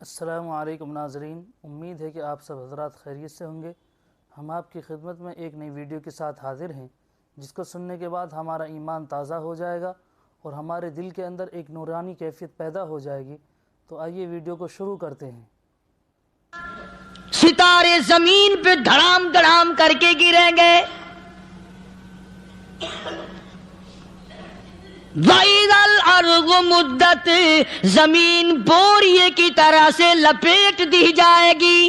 السلام علیکم ناظرین، امید ہے کہ آپ سب حضرات خیریت سے ہوں گے۔ ہم آپ کی خدمت میں ایک نئی ویڈیو کے ساتھ حاضر ہیں، جس کو سننے کے بعد ہمارا ایمان تازہ ہو جائے گا اور ہمارے دل کے اندر ایک نورانی کیفیت پیدا ہو جائے گی۔ تو آئیے ویڈیو کو شروع کرتے ہیں۔ ستارے زمین پہ دھڑام دھڑام کر کے گریں گے، وَإِذَا الْأَرْضُ مُدَّتْ، زمین بوریے کی طرح سے لپیٹ دی جائے گی،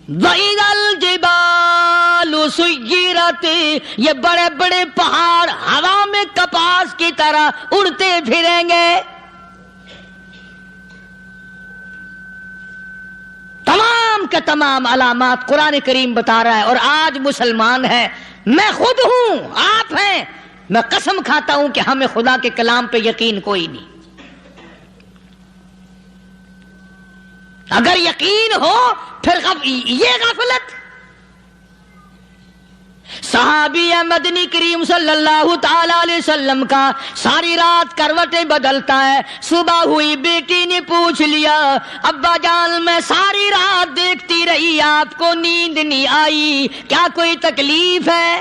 وَإِذَا الْجِبَالُ سُيِّرَتْ، یہ بڑے بڑے پہاڑ ہوا میں کپاس کی طرح اڑتے پھریں گے۔ تمام کے تمام علامات قرآن کریم بتا رہا ہے، اور آج مسلمان ہے، میں خود ہوں، آپ ہیں، میں قسم کھاتا ہوں کہ ہمیں خدا کے کلام پہ یقین کوئی نہیں۔ اگر یقین ہو پھر یہ غفلت۔ صحابی مدنی کریم صلی اللہ تعالی علیہ وسلم کا ساری رات کروٹیں بدلتا ہے، صبح ہوئی بیٹی نے پوچھ لیا، ابا جان میں ساری رات دیکھتی رہی، آپ کو نیند نہیں آئی، کیا کوئی تکلیف ہے؟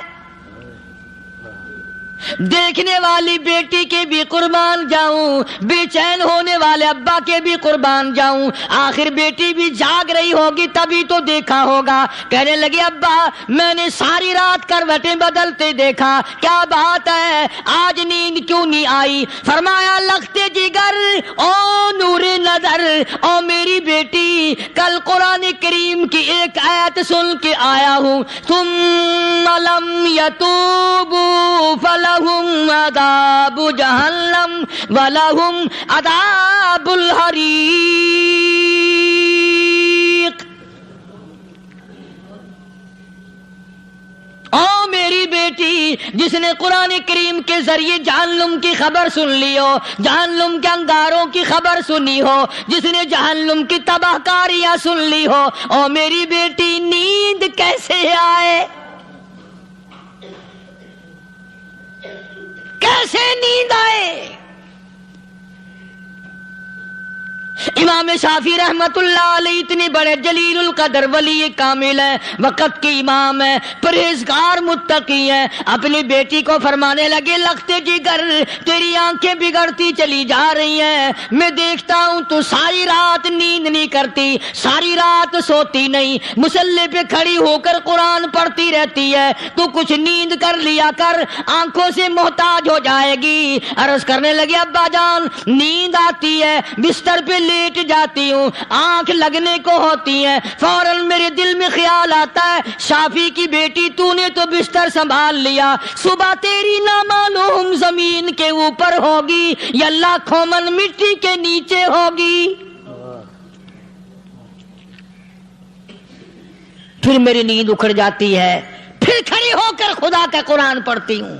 دیکھنے والی بیٹی کے بھی قربان جاؤں، بے چین ہونے والے ابا کے بھی قربان جاؤں، آخر بیٹی بھی جاگ رہی ہوگی تبھی تو دیکھا ہوگا۔ کہنے لگے ابا میں نے ساری رات کروٹیں بدلتے دیکھا، کیا بات ہے، آج نیند کیوں نہیں آئی؟ فرمایا لختے جگر او نور نظر، او میری بیٹی کل قرآن کریم کی ایک آیت سن کے آیا ہوں، ثم لم یتوبوا فلہم عذاب جہنم ولہم عذاب الحریق۔ او میری بیٹی جس نے قرآن کریم کے ذریعے جہنم کی خبر سن لی ہو، جہنم کے انگاروں کی خبر سنی ہو، جس نے جہنم کی تباہ کاریاں سن لی ہو، او میری بیٹی نیند کیسے آئے؟ کیسے نیند آئے؟ امام شافعی رحمت اللہ علیہ اتنے بڑے جلیل القدر ولی کامل ہیں، وقت کے امام ہیں، پرہیزگار متقی ہیں، اپنی بیٹی کو فرمانے لگے لختے جگر تیری آنکھیں بگڑتی چلی جا رہی ہیں، میں دیکھتا ہوں تو ساری رات نیند نہیں کرتی، ساری رات سوتی نہیں، مصلی پہ کھڑی ہو کر قرآن پڑھتی رہتی ہے، تو کچھ نیند کر لیا کر، آنکھوں سے محتاج ہو جائے گی۔ عرض کرنے لگے ابا جان نیند آتی ہے، بستر پہ لیٹ جاتی ہوں، آنکھ لگنے کو ہوتی ہے، فوراً میرے دل میں خیال آتا ہے شافی کی بیٹی تو نے تو بستر سنبھال لیا، صبح تیری نہ معلوم زمین کے اوپر ہوگی یا لاکھوں من مٹی کے نیچے ہوگی۔ پھر میری نیند اکھڑ جاتی ہے، پھر کھڑی ہو کر خدا کا قرآن پڑھتی ہوں۔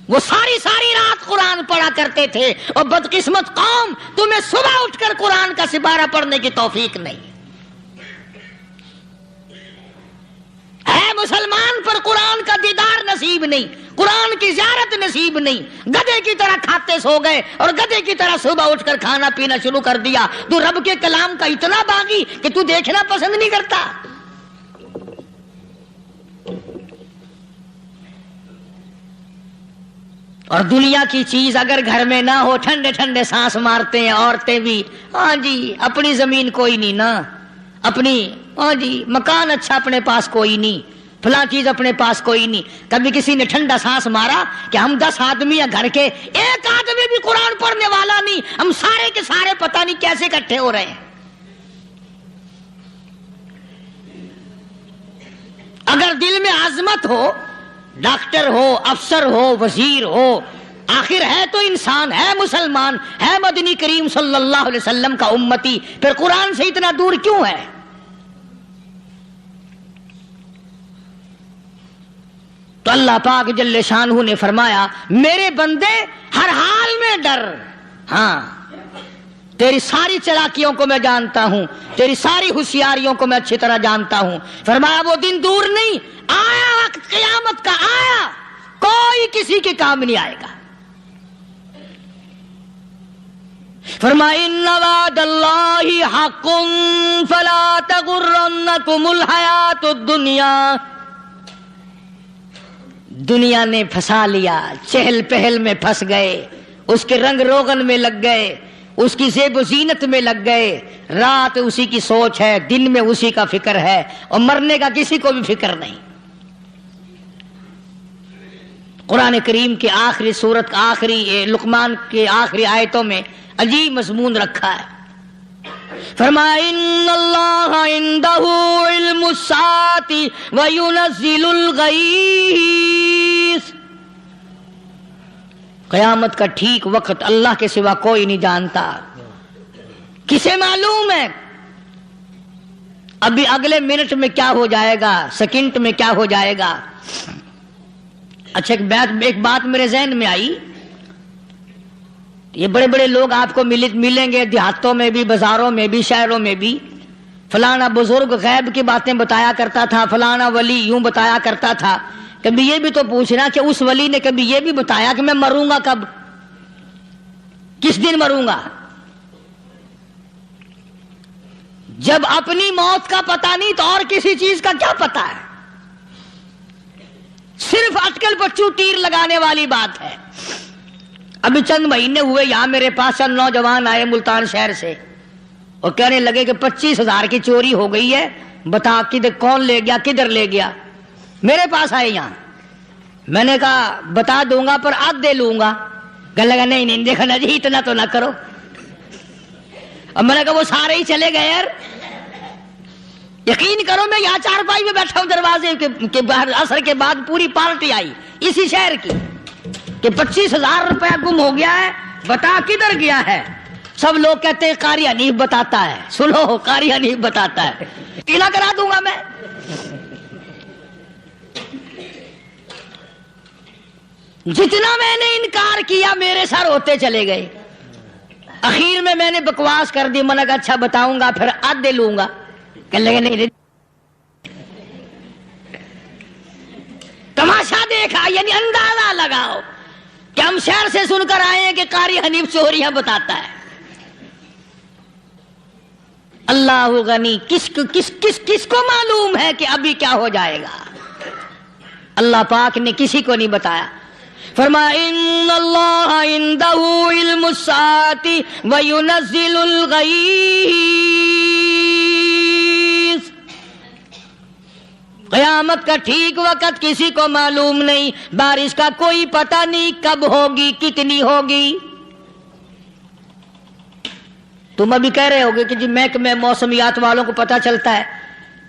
وہ ساری رات قرآن پڑھا کرتے تھے، اور بدقسمت قوم تمہیں صبح اٹھ کر قرآن کا سپارہ پڑھنے کی توفیق نہیں ہے۔ مسلمان پر قرآن کا دیدار نصیب نہیں، قرآن کی زیارت نصیب نہیں، گدھے کی طرح کھاتے سو گئے اور گدھے کی طرح صبح اٹھ کر کھانا پینا شروع کر دیا۔ تو رب کے کلام کا اتنا باغی کہ تو دیکھنا پسند نہیں کرتا۔ اور دنیا کی چیز اگر گھر میں نہ ہو، ٹھنڈے ٹھنڈے سانس مارتے ہیں عورتیں بھی، ہاں جی اپنی زمین کوئی نہیں نا، اپنی ہاں جی مکان اچھا اپنے پاس کوئی نہیں، فلاں چیز اپنے پاس کوئی نہیں۔ کبھی کسی نے ٹھنڈا سانس مارا کہ ہم 10 آدمی ہیں گھر کے، ایک آدمی بھی قرآن پڑھنے والا نہیں، ہم سارے کے سارے پتہ نہیں کیسے اکٹھے ہو رہے ہیں۔ اگر دل میں عظمت ہو، ڈاکٹر ہو، افسر ہو، وزیر ہو، آخر ہے تو انسان، ہے مسلمان، ہے مدنی کریم صلی اللہ علیہ وسلم کا امتی، پھر قرآن سے اتنا دور کیوں ہے؟ تو اللہ پاک جل شانہ نے فرمایا میرے بندے ہر حال میں ڈر، ہاں تیری ساری چلاکیوں کو میں جانتا ہوں، تیری ساری ہوشیاریوں کو میں اچھی طرح جانتا ہوں۔ فرمایا وہ دن دور نہیں، آیا وقت قیامت کا، آیا، کوئی کسی کے کام نہیں آئے گا۔ فرمایا ان وعد اللہ حق فلا تغرنکم الحیات الدنیا. دنیا نے پھنسا لیا، چہل پہل میں پھنس گئے، اس کے رنگ روغن میں لگ گئے، اس کی زیب و زینت میں لگ گئے. رات اسی کی سوچ ہے، دن میں اسی کا فکر ہے، اور مرنے کا کسی کو بھی فکر نہیں. قرآن کریم کے آخری سورت کا آخری لقمان کے آخری آیتوں میں عجیب مضمون رکھا ہے. فرمایا ان اللہ عندہ علم الساعۃ وینزل الغیث. قیامت کا ٹھیک وقت اللہ کے سوا کوئی نہیں جانتا. کسے معلوم ہے ابھی اگلے منٹ میں کیا ہو جائے گا، سیکنڈ میں کیا ہو جائے گا. اچھا ایک بات میرے ذہن میں آئی. یہ بڑے بڑے لوگ آپ کو ملیں گے دیہاتوں میں بھی، بازاروں میں بھی، شہروں میں بھی. فلانا بزرگ غیب کی باتیں بتایا کرتا تھا، فلانا ولی یوں بتایا کرتا تھا. کبھی یہ بھی تو پوچھنا کہ اس ولی نے کبھی یہ بھی بتایا کہ میں مروں گا کب، کس دن مروں گا. جب اپنی موت کا پتہ نہیں تو اور کسی چیز کا کیا پتہ ہے. صرف اٹکل پچو تیر لگانے والی بات ہے. ابھی چند مہینے ہوئے یہاں میرے پاس چند نوجوان آئے ملتان شہر سے اور کہنے لگے کہ 25,000 کی چوری ہو گئی ہے، بتا کدھر کون لے گیا، کدھر لے گیا. میرے پاس آئے یہاں. میں نے کہا بتا دوں گا پر آدھے لوں گا. کہنے لگا نہیں دیکھنا جی اتنا تو نہ کرو. اب میں نے کہا وہ سارے ہی چلے گئے یار. یقین کرو میں یہاں چارپائی میں بیٹھا ہوں دروازے کے باہر، عصر کے بعد پوری پارٹی آئی اسی شہر کی کہ 25,000 روپیہ گم ہو گیا ہے، بتا کدھر گیا ہے. سب لوگ کہتے ہیں قاری حنیف بتاتا ہے. سنو قاری حنیف بتاتا ہے، ٹیلا کرا دوں گا میں. جتنا میں نے انکار کیا میرے سر ہوتے چلے گئے. اخیر میں نے بکواس کر دی. میں نے کہا اچھا بتاؤں گا پھر آدھے لوں گا. کہنے لگے نہیں. تماشا دیکھا یعنی اندازہ لگاؤ کہ ہم شہر سے سن کر آئے ہیں کہ قاری حنیف چوریاں بتاتا ہے. اللہ غنی، کس کو معلوم ہے کہ ابھی کیا ہو جائے گا. اللہ پاک نے کسی کو نہیں بتایا. فرمایا ان اللہ عندہ علم الساعۃ وینزل الغیث. قیامت کا ٹھیک وقت کسی کو معلوم نہیں، بارش کا کوئی پتہ نہیں کب ہوگی، کتنی ہوگی. تم ابھی کہہ رہے ہوگے کہ جی محکمہ موسمیات والوں کو پتہ چلتا ہے.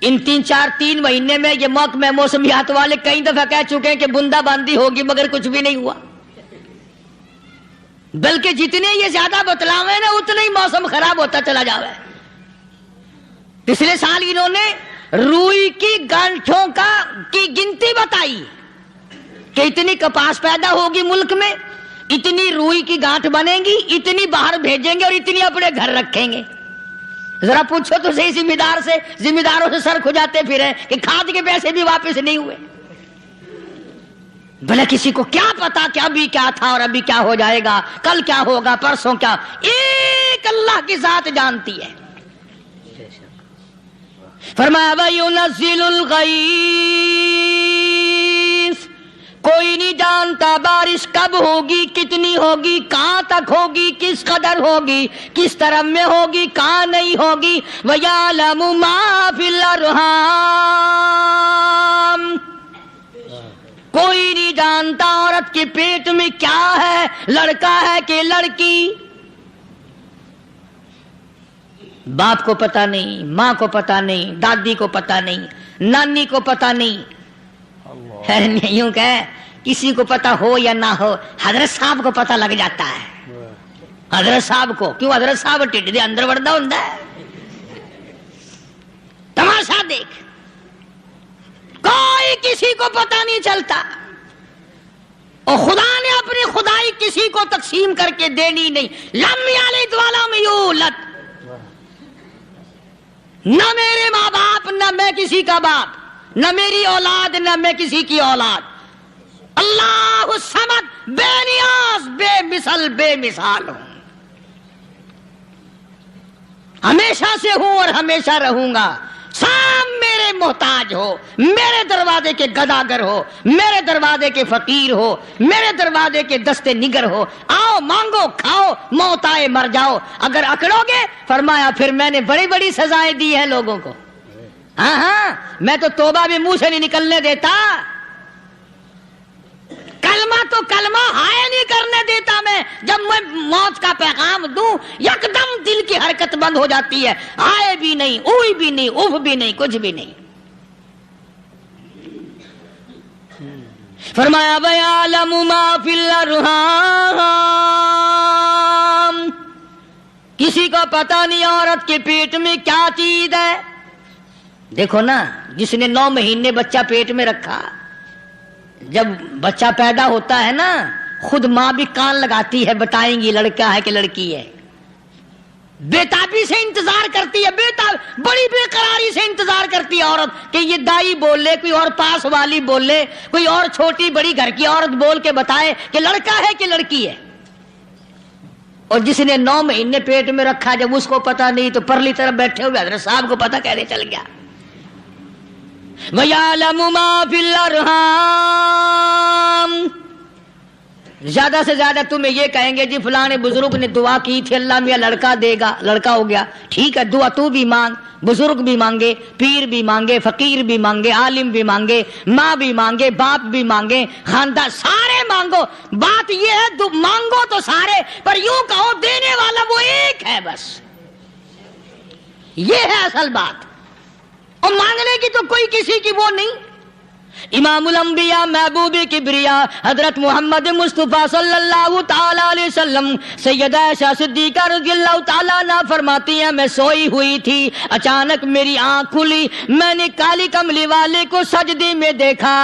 ان 3 مہینے میں یہ محکمہ موسمیات والے کئی دفعہ کہہ چکے ہیں کہ بندہ باندی ہوگی مگر کچھ بھی نہیں ہوا. بلکہ جتنے یہ زیادہ بتلاوے نا اتنا ہی موسم خراب ہوتا چلا جاوے. پچھلے سال انہوں نے روئی کی گانٹھوں کی گنتی بتائی کہ اتنی کپاس پیدا ہوگی ملک میں، اتنی روئی کی گانٹھ بنے گی، اتنی باہر بھیجیں گے اور اتنی اپنے گھر رکھیں گے. ذرا پوچھو تو صحیح ذمہ داروں سے سر کھجاتے پھرے کہ کھاد کے پیسے بھی واپس نہیں ہوئے. بھلا کسی کو کیا پتا کہ ابھی کیا تھا اور ابھی کیا ہو جائے گا، کل کیا ہوگا، پرسوں کیا. ایک اللہ کی ذات جانتی ہے. فرمایا وَيُنَزِّلُ الْغَيْثَ. کوئی نہیں جانتا بارش کب ہوگی، کتنی ہوگی، کہاں تک ہوگی، کس قدر ہوگی، کس طرح میں ہوگی، کہاں نہیں ہوگی. وَيَعْلَمُ مَا فِي الْأَرْحَامِ. کوئی نہیں جانتا عورت کے پیٹ میں کیا ہے، لڑکا ہے کہ لڑکی. باپ کو پتہ نہیں، ماں کو پتہ نہیں، دادی کو پتہ نہیں، نانی کو پتہ نہیں. یوں کہ کسی کو پتہ ہو یا نہ ہو حضرت صاحب کو پتہ لگ جاتا ہے. حضرت صاحب کو کیوں؟ حضرت صاحب ٹھڈ دے اندر وڑدا ہوندا ہے. تماشا دیکھ، کوئی کسی کو پتہ نہیں چلتا. اور خدا نے اپنی خدائی کسی کو تقسیم کر کے دینی نہیں. لم یلد ولم یولد. نہ میرے ماں باپ، نہ میں کسی کا باپ، نہ میری اولاد، نہ میں کسی کی اولاد. اللہ الصمد، بے نیاز، بے مثل، بے مثال ہوں. ہمیشہ سے ہوں اور ہمیشہ رہوں گا. سام میرے محتاج ہو, میرے دروازے کے گداگر ہو, میرے دروازے کے فقیر ہو, میرے دروازے کے دستے نگر ہو, آؤ مانگو کھاؤ, موت آئے مر جاؤ. اگر اکڑو گے فرمایا پھر میں نے بڑی بڑی سزائیں دی ہیں لوگوں کو. ہاں ہاں, میں تو توبہ بھی منہ سے نہیں نکلنے دیتا, کلمہ تو کلمہ ہائے نہیں کرنے دیتا میں. جب میں موت کا پیغام دوں یکدم دل کی حرکت بند ہو جاتی ہے, ہائے بھی نہیں, اوئی بھی نہیں, اف بھی نہیں, کچھ بھی نہیں. فرمایا وَيَعْلَمُ مَا فِي الْأَرْحَامِ, کسی کو پتہ نہیں عورت کے پیٹ میں کیا چیز ہے. دیکھو نا, جس نے 9 مہینے بچہ پیٹ میں رکھا, جب بچہ پیدا ہوتا ہے نا خود ماں بھی کان لگاتی ہے, بتائیں گی لڑکا ہے کہ لڑکی ہے. بےتابی سے انتظار کرتی ہے, بڑی بے قراری سے انتظار کرتی ہے عورت کہ یہ دائی بول لے, کوئی اور پاس والی بول لے, کوئی اور چھوٹی بڑی گھر کی عورت بول کے بتائے کہ لڑکا ہے کہ لڑکی ہے. اور جس نے 9 مہینے پیٹ میں رکھا, جب اس کو پتا نہیں تو پرلی طرف بیٹھے ہوئے حضرت صاحب کو پتا کیسے چل گیا. وَيَعْلَمُ مَا فِي الْأَرْحَامِ, زیادہ سے زیادہ تمہیں یہ کہیں گے جی فلاں بزرگ نے دعا کی تھی اللہ میاں لڑکا دے گا, لڑکا ہو گیا, ٹھیک ہے دعا تو بھی مانگ, بزرگ بھی مانگے, پیر بھی مانگے, فقیر بھی مانگے, عالم بھی مانگے, ماں بھی مانگے, باپ بھی مانگے, خاندان سارے مانگو. بات یہ ہے مانگو تو سارے, پر یوں کہو دینے والا وہ ایک ہے بس. یہ ہے اصل بات, اور مانگنے کی تو کوئی کسی کی وہ نہیں. امام الانبیاء محبوب کبریا حضرت محمد مصطفیٰ صلی اللہ تعالی علیہ وسلم سیدہ عائشہ صدیقہ رضی اللہ تعالیٰ عنہ فرماتی ہیں میں سوئی ہوئی تھی, اچانک میری آنکھ کھلی, میں نے کالی کملی والے کو سجدے میں دیکھا,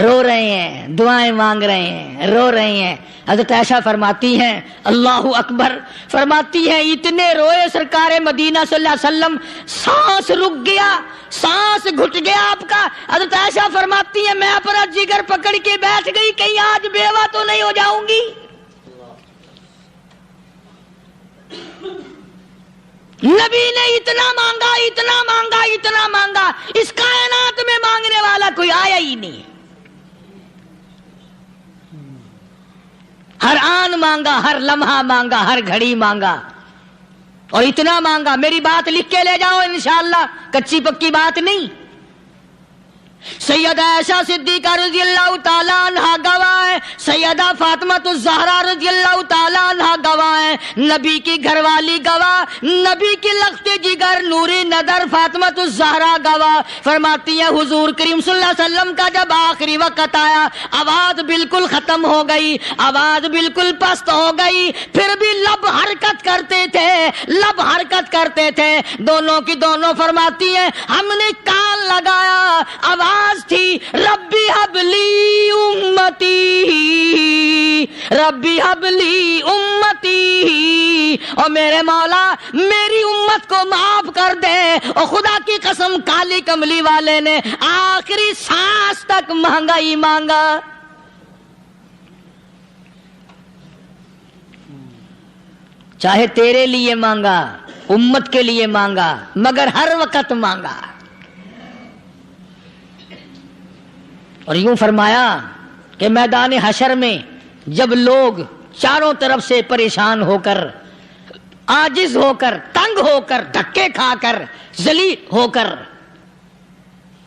رو رہے ہیں, دعائیں مانگ رہے ہیں, رو رہے ہیں. حضرت عائشہ فرماتی ہیں اللہ اکبر, فرماتی ہیں اتنے روئے سرکار مدینہ صلی اللہ علیہ وسلم, سانس رک گیا, سانس گھٹ گیا آپ کا. حضرت عائشہ فرماتی ہیں میں اپنا جگر پکڑ کے بیٹھ گئی, کہیں آج بیوہ تو نہیں ہو جاؤں گی. نبی نے اتنا مانگا, اتنا مانگا, اتنا مانگا, اس کائنات میں مانگنے والا کوئی آیا ہی نہیں. ہر آن مانگا, ہر لمحہ مانگا, ہر گھڑی مانگا, اور اتنا مانگا. میری بات لکھ کے لے جاؤ انشاءاللہ, کچی پکی بات نہیں. سیدہ عائشہ صدیقہ رضی اللہ تعالیٰ عنہ گواہ ہے, سیدہ فاطمہ الزہرا رضی اللہ تعالیٰ عنہ گواہ ہے, نبی کی گھر والی گواہ, نبی کی لخت جگر نوری نظر فاطمہ الزہرا گواہ. فرماتی ہے حضور کریم صلی اللہ علیہ وسلم کا جب آخری وقت آیا, آواز بالکل ختم ہو گئی, آواز بالکل پست ہو گئی, پھر بھی لب حرکت کرتے تھے, لب حرکت کرتے تھے, دونوں کی دونوں. فرماتی ہے ہم نے کان لگایا, آواز تھی ربی حبلی امتی, ربی حبلی امتی, اور میرے مولا میری امت کو معاف کر دے. اور خدا کی قسم کالی کملی والے نے آخری سانس تک مانگا ہی مانگا. چاہے تیرے لیے مانگا, امت کے لیے مانگا, مگر ہر وقت مانگا. اور یوں فرمایا کہ میدان حشر میں جب لوگ چاروں طرف سے پریشان ہو کر, عاجز ہو کر, تنگ ہو کر, دھکے کھا کر, ذلیل ہو کر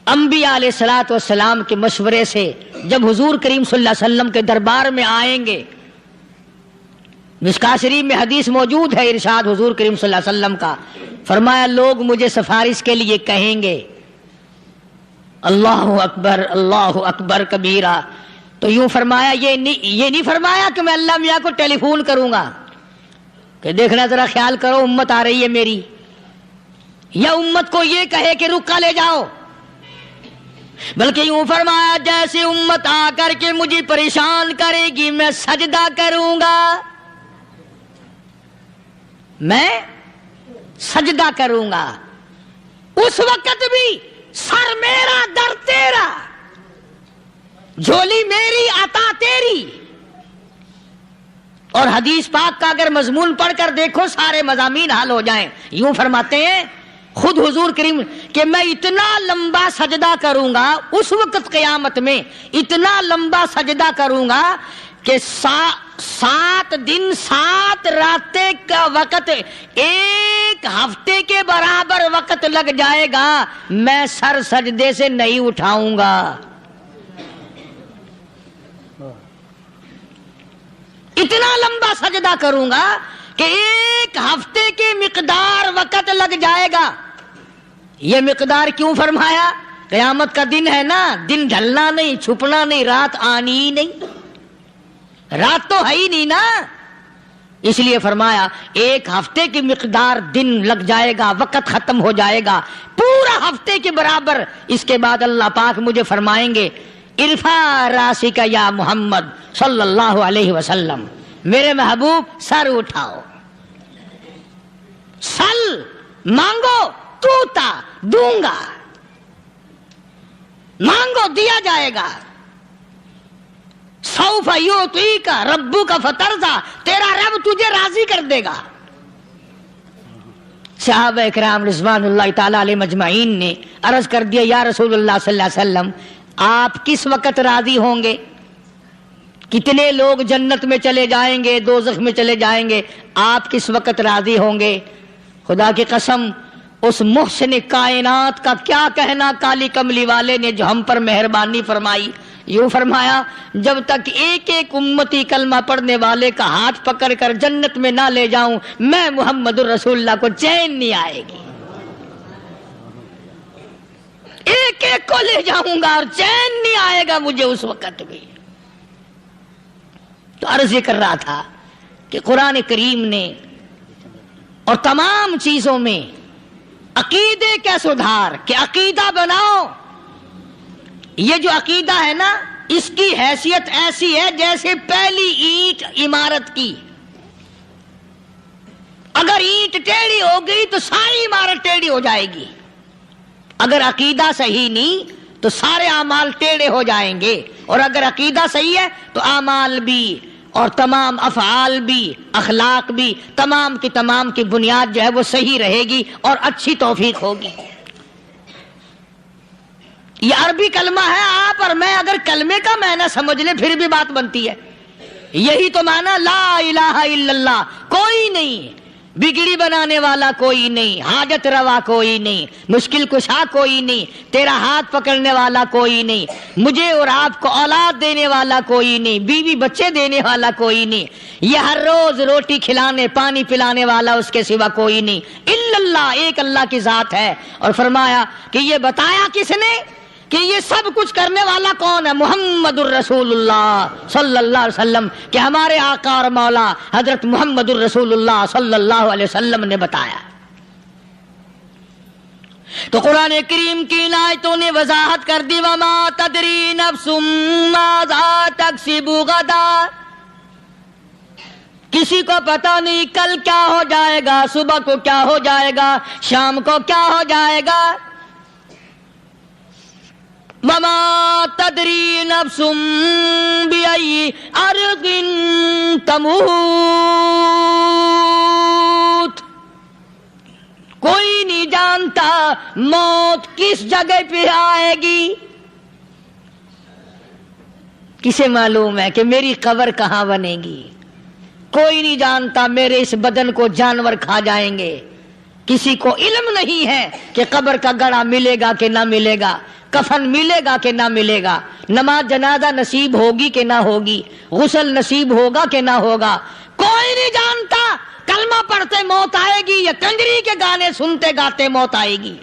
انبیاء علیہ الصلوۃ والسلام کے مشورے سے جب حضور کریم صلی اللہ علیہ وسلم کے دربار میں آئیں گے, مشکاۃ شریف میں حدیث موجود ہے, ارشاد حضور کریم صلی اللہ علیہ وسلم کا, فرمایا لوگ مجھے سفارش کے لیے کہیں گے اللہ اکبر, اللہ اکبر کبیرہ. تو یوں فرمایا, یہ نہیں فرمایا کہ میں اللہ میاں کو ٹیلی فون کروں گا کہ دیکھنا ذرا خیال کرو امت آ رہی ہے میری, یا امت کو یہ کہے کہ رکا لے جاؤ, بلکہ یوں فرمایا جیسے امت آ کر کے مجھے پریشان کرے گی میں سجدہ کروں گا, میں سجدہ کروں گا. اس وقت بھی سر میرا در تیرا, جھولی میری عطا تیری, اور حدیث پاک کا اگر مضمون پڑھ کر دیکھو سارے مضامین حل ہو جائیں. یوں فرماتے ہیں خود حضور کریم کہ میں اتنا لمبا سجدہ کروں گا اس وقت قیامت میں، اتنا لمبا سجدہ کروں گا کہ 7 دن 7 راتیں کا وقت 1 ہفتے کے برابر وقت لگ جائے گا، میں سر سجدے سے نہیں اٹھاؤں گا. اتنا لمبا سجدہ کروں گا کہ 1 ہفتے کی مقدار وقت لگ جائے گا. یہ مقدار کیوں فرمایا؟ قیامت کا دن ہے نا، دن ڈھلنا نہیں، چھپنا نہیں، رات آنی ہی نہیں، رات تو ہے ہی نہیں نا، اس لیے فرمایا 1 ہفتے کی مقدار دن لگ جائے گا، وقت ختم ہو جائے گا پورا ہفتے کے برابر. اس کے بعد اللہ پاک مجھے فرمائیں گے ارفع راسک یا محمد صلی اللہ علیہ وسلم، میرے محبوب سر اٹھاؤ، سل مانگو توتا دوں گا، مانگو دیا جائے گا. سوف یعطیک ربک فترضی، تیرا رب تجھے راضی کر دے گا. صحابہ کرام رضوان اللہ تعالی علیہ مجمعین نے عرض کر دیا یا رسول اللہ صلی اللہ علیہ وسلم آپ کس وقت راضی ہوں گے؟ کتنے لوگ جنت میں چلے جائیں گے، دوزخ میں چلے جائیں گے، آپ کس وقت راضی ہوں گے؟ خدا کی قسم اس محسن کائنات کا کیا کہنا کالی کملی والے نے جو ہم پر مہربانی فرمائی. یوں فرمایا جب تک ایک ایک امتی کلمہ پڑھنے والے کا ہاتھ پکڑ کر جنت میں نہ لے جاؤں میں محمد الرسول اللہ کو چین نہیں آئے گی. ایک ایک کو لے جاؤں گا اور چین نہیں آئے گا مجھے اس وقت بھی. تو عرض یہ کر رہا تھا کہ قرآن کریم نے اور تمام چیزوں میں عقیدے کا سدھار کہ عقیدہ بناؤ. یہ جو عقیدہ ہے نا اس کی حیثیت ایسی ہے جیسے پہلی اینٹ عمارت کی. اگر اینٹ ٹیڑھی ہو گئی تو ساری عمارت ٹیڑھی ہو جائے گی. اگر عقیدہ صحیح نہیں تو سارے اعمال ٹیڑھے ہو جائیں گے، اور اگر عقیدہ صحیح ہے تو اعمال بھی اور تمام افعال بھی اخلاق بھی تمام کی بنیاد جو ہے وہ صحیح رہے گی اور اچھی توفیق ہوگی. یہ عربی کلمہ ہے، آپ اور میں اگر کلمے کا معنی سمجھ لیں پھر بھی بات بنتی ہے. یہی تو معنی لا الہ الا اللہ، کوئی نہیں بگڑی بنانے والا، کوئی نہیں حاجت روا، کوئی نہیں مشکل کشا، کوئی نہیں تیرا ہاتھ پکڑنے والا، کوئی نہیں مجھے اور آپ کو اولاد دینے والا، کوئی نہیں بیوی بچے دینے والا، کوئی نہیں یہ ہر روز روٹی کھلانے پانی پلانے والا اس کے سوا کوئی نہیں الا اللہ، ایک اللہ کی ذات ہے. اور فرمایا کہ یہ بتایا کس نے کہ یہ سب کچھ کرنے والا کون ہے؟ محمد الرسول اللہ صلی اللہ علیہ وسلم، کہ ہمارے آقا اور مولا حضرت محمد الرسول اللہ صلی اللہ علیہ وسلم نے بتایا. تو قرآن کریم کی ان آیتوں نے وضاحت کر دی وما تدری نفس ماذا تکسب غدا، کسی کو پتہ نہیں کل کیا ہو جائے گا، صبح کو کیا ہو جائے گا، شام کو کیا ہو جائے گا. وما تدری نفس بأي أرض تموت، کوئی نہیں جانتا موت کس جگہ پہ آئے گی. کسے معلوم ہے کہ میری قبر کہاں بنے گی؟ کوئی نہیں جانتا میرے اس بدن کو جانور کھا جائیں گے. کسی کو علم نہیں ہے کہ قبر کا گڑھا ملے گا کہ نہ ملے گا، کفن ملے گا کہ نہ ملے گا، نماز جنازہ نصیب ہوگی کہ نہ ہوگی، غسل نصیب ہوگا کہ نہ ہوگا، کوئی نہیں جانتا. کلمہ پڑھتے موت آئے گی یا کنجری کے گانے سنتے گاتے موت آئے گی.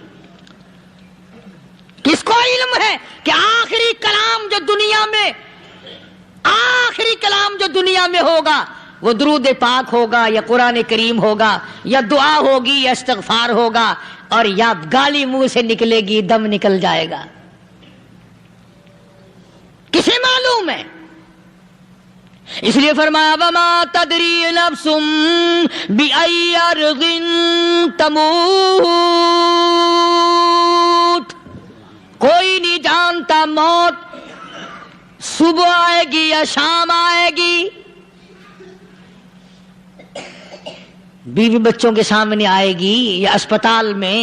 کس کو علم ہے کہ آخری کلام جو دنیا میں ہوگا وہ درود پاک ہوگا یا قرآن کریم ہوگا یا دعا ہوگی یا استغفار ہوگا، اور یا گالی منہ سے نکلے گی، دم نکل جائے گا. کسے معلوم ہے؟ اس لیے فرمایا وما تدری نفس بأي أرض تموت، کوئی نہیں جانتا موت صبح آئے گی یا شام آئے گی. بیوی بچوں کے سامنے آئے گی یا اسپتال میں،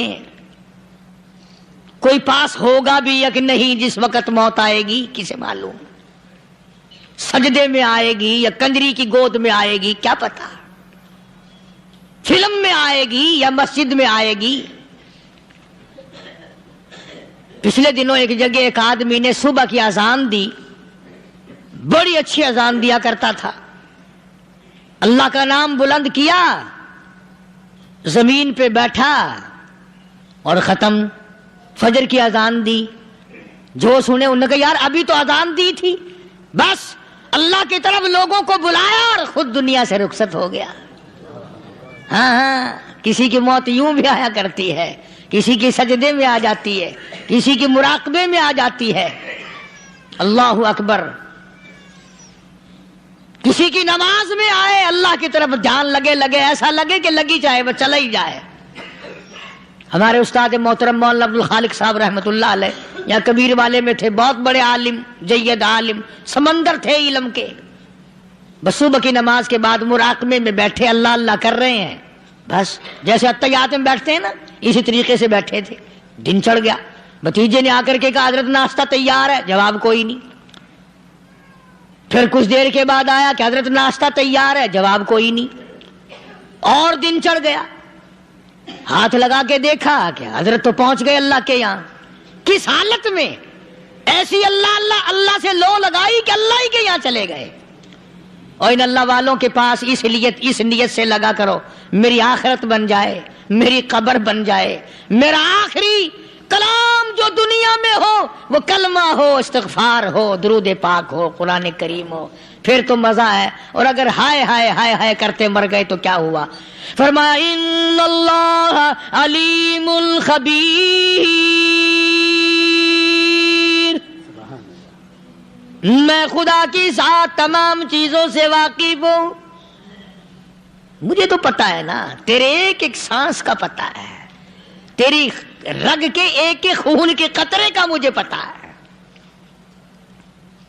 کوئی پاس ہوگا بھی یا کہ نہیں جس وقت موت آئے گی کسے معلوم، سجدے میں آئے گی یا کنجری کی گود میں آئے گی کیا پتا، فلم میں آئے گی یا مسجد میں آئے گی۔ پچھلے دنوں ایک جگہ ایک آدمی نے صبح کی اذان دی، بڑی اچھی اذان دیا کرتا تھا، اللہ کا نام بلند کیا، زمین پہ بیٹھا اور ختم، فجر کی اذان دی۔ جو سنے انہوں نے کہا یار ابھی تو اذان دی تھی، بس اللہ کی طرف لوگوں کو بلایا اور خود دنیا سے رخصت ہو گیا۔ ہاں کسی کی موت یوں بھی آیا کرتی ہے، کسی کی سجدے میں آ جاتی ہے، کسی کی مراقبے میں آ جاتی ہے، اللہ اکبر، کسی کی نماز میں آئے، اللہ کی طرف دھیان لگے ایسا لگے کہ لگی جائے وہ چلا ہی جائے۔ ہمارے استاد محترم مولانا عبد الخالق صاحب رحمۃ اللہ علیہ یا کبیر والے میں تھے، بہت بڑے عالم، جید عالم، سمندر تھے علم کے، بس صبح کی نماز کے بعد مراقبے میں بیٹھے اللہ اللہ کر رہے ہیں، بس جیسے اتحیات میں بیٹھتے ہیں نا اسی طریقے سے بیٹھے تھے۔ دن چڑھ گیا، بھتیجے نے آ کر کے کہا حضرت ناشتہ تیار ہے، جواب کوئی نہیں۔ پھر کچھ دیر کے بعد آیا کہ حضرت ناشتہ تیار ہے، جواب کوئی نہیں۔ اور دن چڑھ گیا، ہاتھ لگا کے دیکھا کہ حضرت تو پہنچ گئے اللہ کے یہاں، کس حالت میں؟ ایسی اللہ اللہ اللہ سے لو لگائی کہ اللہ ہی کے یہاں چلے گئے۔ اور ان اللہ والوں کے پاس اس نیت سے لگا کرو میری آخرت بن جائے، میری قبر بن جائے، میرا آخری کلام جو دنیا میں ہو وہ کلمہ ہو، استغفار ہو، درود پاک ہو، قرآن کریم ہو، پھر تو مزہ ہے۔ اور اگر ہائے ہائے ہائے ہائے کرتے مر گئے تو کیا ہوا؟ فرمایا ان اللہ علیم الخبیر، میں خدا کی ذات تمام چیزوں سے واقف ہوں، مجھے تو پتا ہے نا، تیرے ایک ایک سانس کا پتا ہے، تیری رگ کے ایک ایک خون کے قطرے کا مجھے پتا ہے۔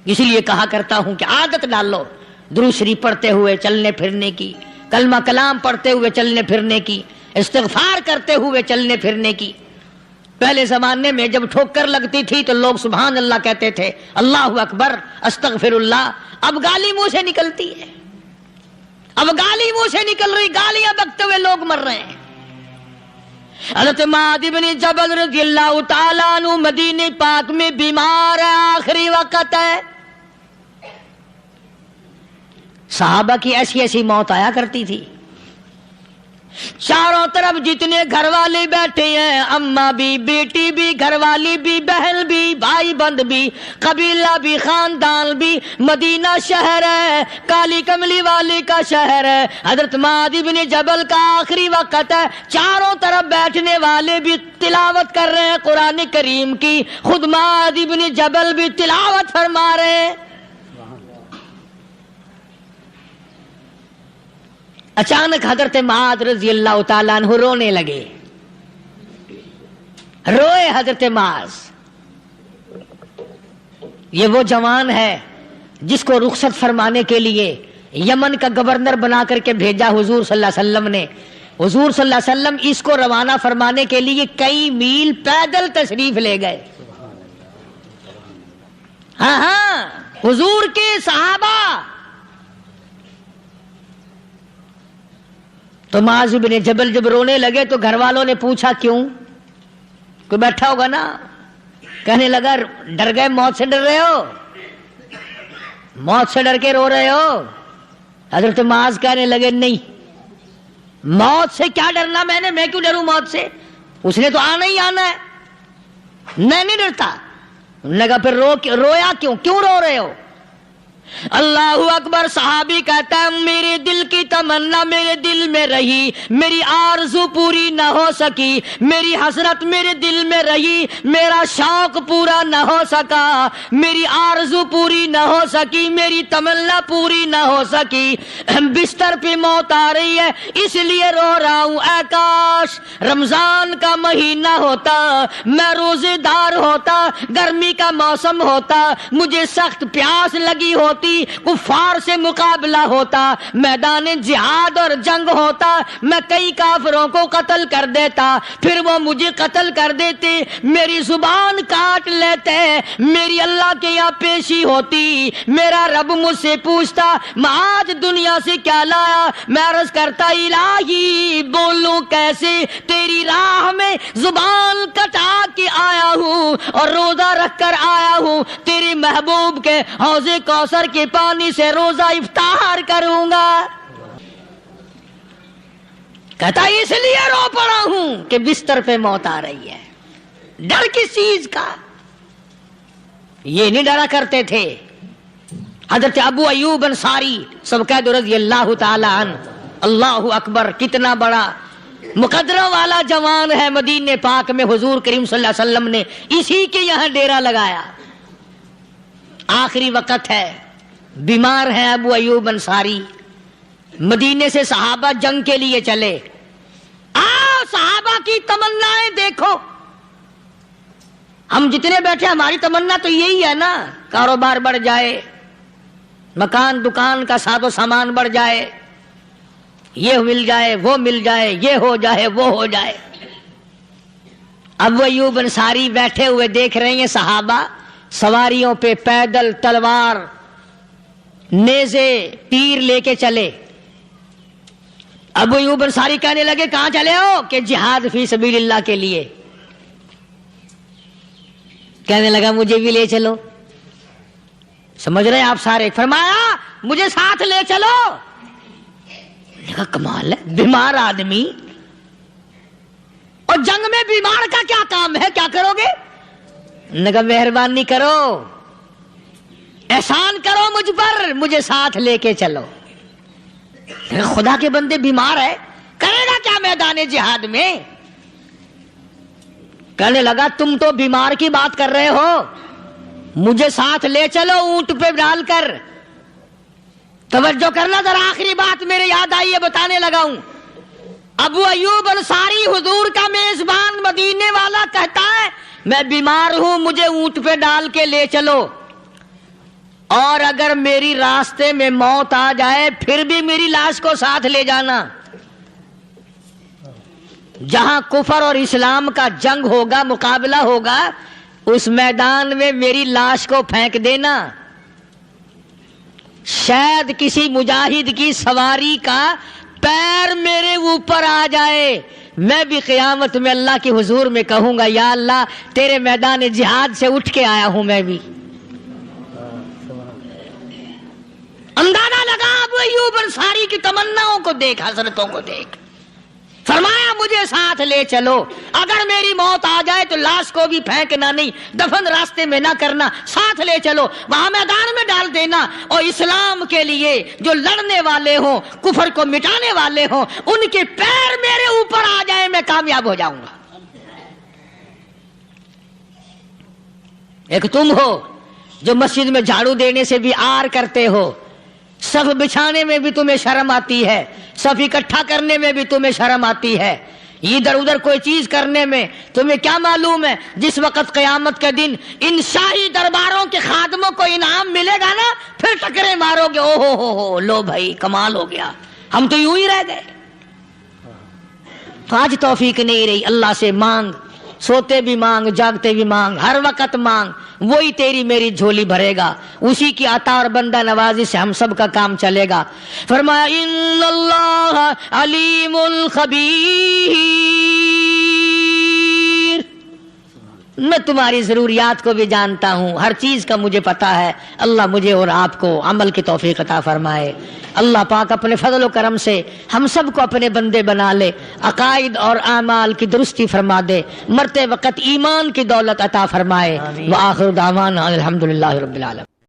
اس لیے کہا کرتا ہوں کہ عادت ڈال لو درود شریف پڑھتے ہوئے چلنے پھرنے کی، کلمہ کلام پڑھتے ہوئے چلنے پھرنے کی، استغفار کرتے ہوئے چلنے پھرنے کی۔ پہلے زمانے میں جب ٹھوکر لگتی تھی تو لوگ سبحان اللہ کہتے تھے، اللہ اکبر، استغفر اللہ۔ اب گالی منہ سے نکلتی ہے، اب گالی منہ سے نکل رہی، گالیاں بکتے ہوئے لوگ مر رہے ہیں۔ حضرت معاذ بن جبل رضی اللہ تعالیٰ عنہ مدینہ پاک میں بیمار ہے، آخری وقت ہے۔ صحابہ کی ایسی ایسی موت آیا کرتی تھی، چاروں طرف جتنے گھر والے بیٹھے ہیں، اماں بھی، بیٹی بھی، گھر والی بھی، بہن بھی، بھائی بند بھی، قبیلہ بھی، خاندان بھی، مدینہ شہر ہے، کالی کملی والے کا شہر ہے، حضرت معاذ بن جبل کا آخری وقت ہے، چاروں طرف بیٹھنے والے بھی تلاوت کر رہے ہیں قرآن کریم کی، خود معاذ بن جبل بھی تلاوت فرما رہے ہیں۔ اچانک حضرت معاذ رضی اللہ تعالیٰ عنہ رونے لگے، روئے حضرت معاذ۔ یہ وہ جوان ہے جس کو رخصت فرمانے کے لیے یمن کا گورنر بنا کر کے بھیجا حضور صلی اللہ علیہ وسلم نے۔ حضور صلی اللہ علیہ وسلم اس کو روانہ فرمانے کے لیے کئی میل پیدل تشریف لے گئے۔ ہاں حضور کے صحابہ۔ تو معاذ بن جبل جب رونے لگے تو گھر والوں نے پوچھا کیوں؟ کوئی بیٹھا ہوگا نا، کہنے لگا ڈر گئے، موت سے ڈر رہے ہو، موت سے ڈر کے رو رہے ہو؟ حضرت معاذ کہنے لگے نہیں، موت سے کیا ڈرنا، میں کیوں ڈروں موت سے، اس نے تو آنا ہی آنا ہے، میں نہیں ڈرتا۔ انہوں نے کہا پھر رویا کیوں رو رہے ہو؟ اللہ اکبر۔ صحابی کہتا ہے میرے دل کی تمنا میرے دل میں رہی، میری آرزو پوری نہ ہو سکی، میری حسرت میرے دل میں رہی، میرا شوق پورا نہ ہو سکا، میری آرزو پوری نہ ہو سکی، میری تمنا پوری نہ ہو سکی، بستر پہ موت آ رہی ہے اس لیے رو رہا ہوں۔ اے کاش رمضان کا مہینہ ہوتا، میں روزے دار ہوتا، گرمی کا موسم ہوتا، مجھے سخت پیاس لگی ہوتی، کفار سے مقابلہ ہوتا، میدان جہاد جہاد اور جنگ ہوتا میں کئی کافروں کو قتل کر دیتا، پھر وہ مجھے قتل کر دیتے، میری زبان کاٹ لیتے، میری اللہ کے یہاں پیشی ہوتی، میرا رب مجھ سے پوچھتا میں آج دنیا سے کیا لایا، میں عرض کرتا الہی بولوں کیسے، تیری راہ میں زبان کٹا کے آیا ہوں اور روزہ رکھ کر آیا ہوں، تیرے محبوب کے حوض کوثر کے پانی سے روزہ افطار کروں گا۔ کہتا اس لیے رو پڑا ہوں کہ بستر پہ موت آ رہی ہے۔ ڈر کس چیز کا؟ یہ نہیں ڈرا کرتے تھے۔ حضرت ابو ایوب انصاری سب کہہ دو رضی اللہ تعالی عنہ، اللہ اکبر، کتنا بڑا مقدرہ والا جوان ہے۔ مدینے پاک میں حضور کریم صلی اللہ علیہ وسلم نے اسی کے یہاں ڈیرا لگایا۔ آخری وقت ہے، بیمار ہے ابو ایوب انصاری، مدینے سے صحابہ جنگ کے لیے چلے۔ آؤ صحابہ کی تمنائیں دیکھو، ہم جتنے بیٹھے ہماری تمنا تو یہی ہے نا، کاروبار بڑھ جائے، مکان دکان کا ساز و سامان بڑھ جائے، یہ مل جائے وہ مل جائے، یہ ہو جائے وہ ہو جائے۔ ابو ایوب انصاری بیٹھے ہوئے دیکھ رہے ہیں صحابہ سواریوں پہ پیدل، تلوار، نیزے، تیر لے کے چلے۔ ابو ایوب انصاری کہنے لگے کہاں چلے ہو؟ کہ جہاد فی سبیل اللہ کے لیے۔ کہنے لگا مجھے بھی لے چلو۔ سمجھ رہے آپ سارے؟ فرمایا مجھے ساتھ لے چلو۔ کہا کمال ہے، بیمار آدمی اور جنگ میں بیمار کا کیا کام ہے، کیا کرو گے؟ نے کہا مہربانی کرو، احسان کرو مجھ پر، مجھے ساتھ لے کے چلو۔ خدا کے بندے بیمار ہے، کرے گا کیا میدان جہاد میں؟ کہنے لگا تم تو بیمار کی بات کر رہے ہو، مجھے ساتھ لے چلو اونٹ پہ ڈال کر۔ توجہ کرنا ذرا، آخری بات میرے یاد آئی ہے، بتانے لگا ہوں۔ ابو ایوب انصاری حضور کا میزبان مدینے والا کہتا ہے میں بیمار ہوں، مجھے اونٹ پہ ڈال کے لے چلو، اور اگر میری راستے میں موت آ جائے پھر بھی میری لاش کو ساتھ لے جانا۔ جہاں کفر اور اسلام کا جنگ ہوگا، مقابلہ ہوگا، اس میدان میں میری لاش کو پھینک دینا۔ شاید کسی مجاہد کی سواری کا پیر میرے اوپر آ جائے، میں بھی قیامت میں اللہ کے حضور میں کہوں گا یا اللہ تیرے میدان جہاد سے اٹھ کے آیا ہوں میں بھی۔ اندازہ لگا ابو ایوب انصاری کی تمناؤں کو دیکھ، حسرتوں کو دیکھ۔ فرمایا مجھے ساتھ لے چلو، اگر میری موت آ جائے تو لاش کو بھی پھینکنا نہیں، دفن راستے میں نہ کرنا، ساتھ لے چلو، وہاں میدان میں ڈال دینا، اور اسلام کے لیے جو لڑنے والے ہوں، کفر کو مٹانے والے ہوں، ان کے پیر میرے اوپر آ جائے، میں کامیاب ہو جاؤں گا۔ ایک تم ہو جو مسجد میں جھاڑو دینے سے بھی آر کرتے ہو، صف بچھانے میں بھی تمہیں شرم آتی ہے، صف اکٹھا کرنے میں بھی تمہیں شرم آتی ہے، ادھر ادھر کوئی چیز کرنے میں تمہیں کیا معلوم ہے جس وقت قیامت کے دن ان شاہی درباروں کے خادموں کو انعام ملے گا نا، پھر ٹکرے مارو گے، او ہو لو بھائی کمال ہو گیا، ہم تو یوں ہی رہ گئے۔ آج توفیق نہیں رہی، اللہ سے مانگ، سوتے بھی مانگ، جاگتے بھی مانگ، ہر وقت مانگ، وہی تیری میری جھولی بھرے گا، اسی کی عطا اور بندہ نوازی سے ہم سب کا کام چلے گا۔ فرمایا ان اللہ علیم خبیر، میں تمہاری ضروریات کو بھی جانتا ہوں، ہر چیز کا مجھے پتا ہے۔ اللہ مجھے اور آپ کو عمل کی توفیق عطا فرمائے۔ اللہ پاک اپنے فضل و کرم سے ہم سب کو اپنے بندے بنا لے، عقائد اور اعمال کی درستی فرما دے، مرتے وقت ایمان کی دولت عطا فرمائے۔ وآخر دعوانا الحمدللہ رب العالمین۔